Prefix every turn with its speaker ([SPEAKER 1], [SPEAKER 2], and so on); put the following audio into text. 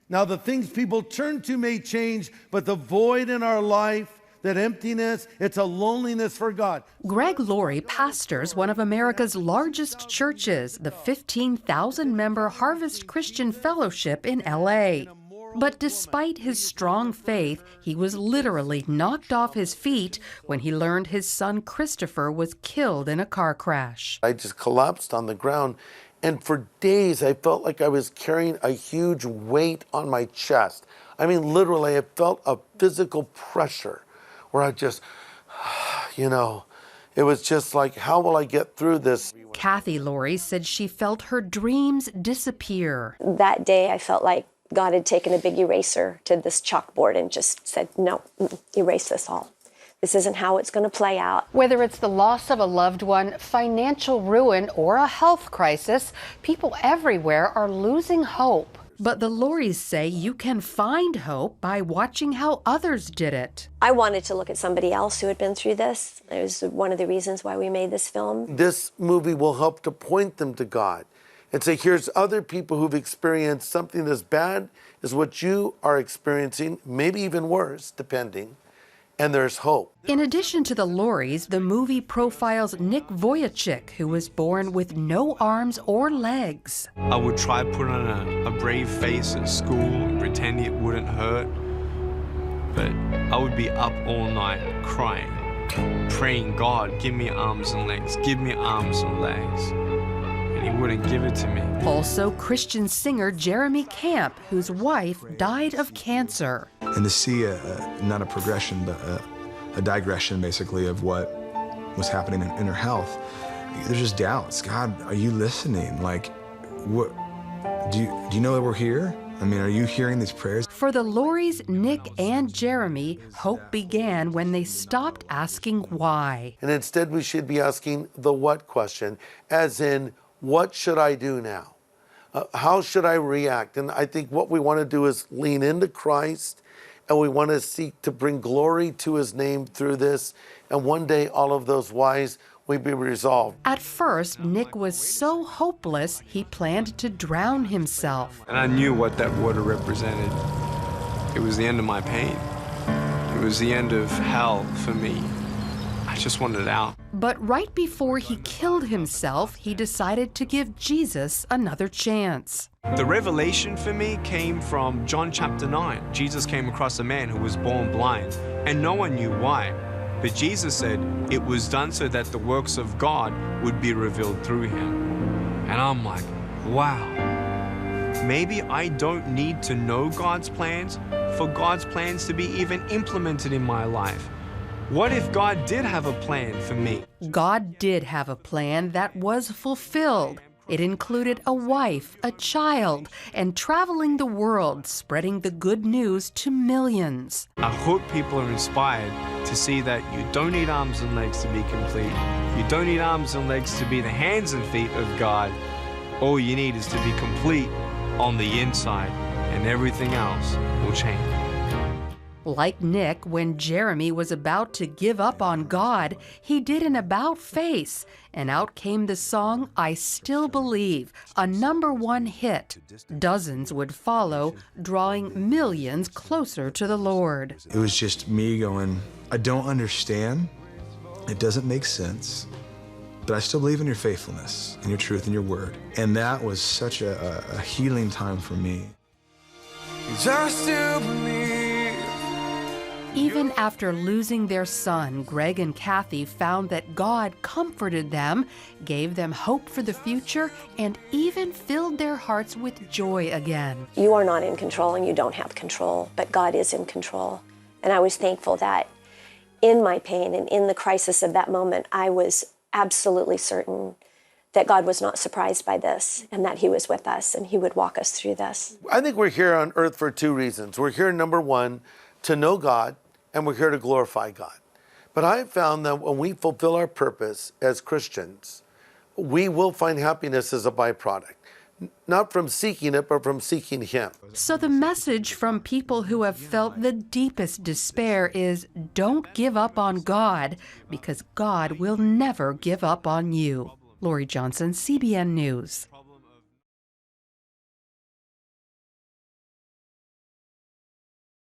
[SPEAKER 1] Now, the things people turn to may change, but the void in our life, that emptiness, it's a loneliness for God.
[SPEAKER 2] Greg Laurie pastors one of America's largest churches, the 15,000-member Harvest Christian Fellowship in L.A. But despite his strong faith, he was literally knocked off his feet when he learned his son Christopher was killed in a car crash.
[SPEAKER 1] I just collapsed on the ground, and for days I felt like I was carrying a huge weight on my chest. I mean, literally, I felt a physical pressure where I just, it was just like, how will I get through this?
[SPEAKER 2] Kathy Laurie said she felt her dreams disappear.
[SPEAKER 3] That day, I felt like God had taken a big eraser to this chalkboard and just said, no, erase this all. This isn't how it's going to play out.
[SPEAKER 2] Whether it's the loss of a loved one, financial ruin, or a health crisis, people everywhere are losing hope. But the Lauries say you can find hope by watching how others did it.
[SPEAKER 3] I wanted to look at somebody else who had been through this. It was one of the reasons why we made this film.
[SPEAKER 1] This movie will help to point them to God and say, here's other people who've experienced something as bad as what you are experiencing, maybe even worse, depending, and there's hope.
[SPEAKER 2] In addition to the Lauries, the movie profiles Nick Vujicic, who was born with no arms or legs.
[SPEAKER 4] I would try put on a brave face at school and pretend it wouldn't hurt, but I would be up all night crying, praying, God, give me arms and legs, give me arms and legs. And he wouldn't give it to me.
[SPEAKER 2] Also, Christian singer Jeremy Camp, whose wife died of cancer.
[SPEAKER 5] And to see not a progression, but a digression, basically, of what was happening in her health, there's just doubts. God, are you listening? Like, what? Do you know that we're here? I mean, are you hearing these prayers?
[SPEAKER 2] For the Lauries, Nick and Jeremy, hope began when they stopped asking why.
[SPEAKER 1] And instead, we should be asking the what question, as in, what should I do now? How should I react? And I think what we want to do is lean into Christ, and we want to seek to bring glory to his name through this. And one day, all of those whys will be resolved.
[SPEAKER 2] At first, Nick was so hopeless, he planned to drown himself.
[SPEAKER 4] And I knew what that water represented. It was the end of my pain. It was the end of hell for me. I just wanted out.
[SPEAKER 2] But right before he killed himself, he decided to give Jesus another chance.
[SPEAKER 4] The revelation for me came from John chapter 9. Jesus came across a man who was born blind, and no one knew why. But Jesus said it was done so that the works of God would be revealed through him. And I'm like, wow. Maybe I don't need to know God's plans for God's plans to be even implemented in my life. What if God did have a plan for me?
[SPEAKER 2] God did have a plan that was fulfilled. It included a wife, a child, and traveling the world, spreading the good news to millions.
[SPEAKER 4] I hope people are inspired to see that you don't need arms and legs to be complete. You don't need arms and legs to be the hands and feet of God. All you need is to be complete on the inside, and everything else will change.
[SPEAKER 2] Like Nick, when Jeremy was about to give up on God, he did an about-face, and out came the song I Still Believe, a #1 hit. Dozens would follow, drawing millions closer to the Lord.
[SPEAKER 5] It was just me going, I don't understand. It doesn't make sense. But I still believe in your faithfulness, and your truth, and your word. And that was such a healing time for me.
[SPEAKER 6] I still believe.
[SPEAKER 2] Even after losing their son, Greg and Kathy found that God comforted them, gave them hope for the future, and even filled their hearts with joy again.
[SPEAKER 3] You are not in control and you don't have control, but God is in control. And I was thankful that in my pain and in the crisis of that moment, I was absolutely certain that God was not surprised by this and that he was with us and he would walk us through this.
[SPEAKER 1] I think we're here on earth for two reasons. We're here, #1, to know God, and we're here to glorify God. But I have found that when we fulfill our purpose as Christians, we will find happiness as a byproduct. Not from seeking it, but from seeking him.
[SPEAKER 2] So the message from people who have felt the deepest despair is don't give up on God, because God will never give up on you. Laurie Johnson, CBN News.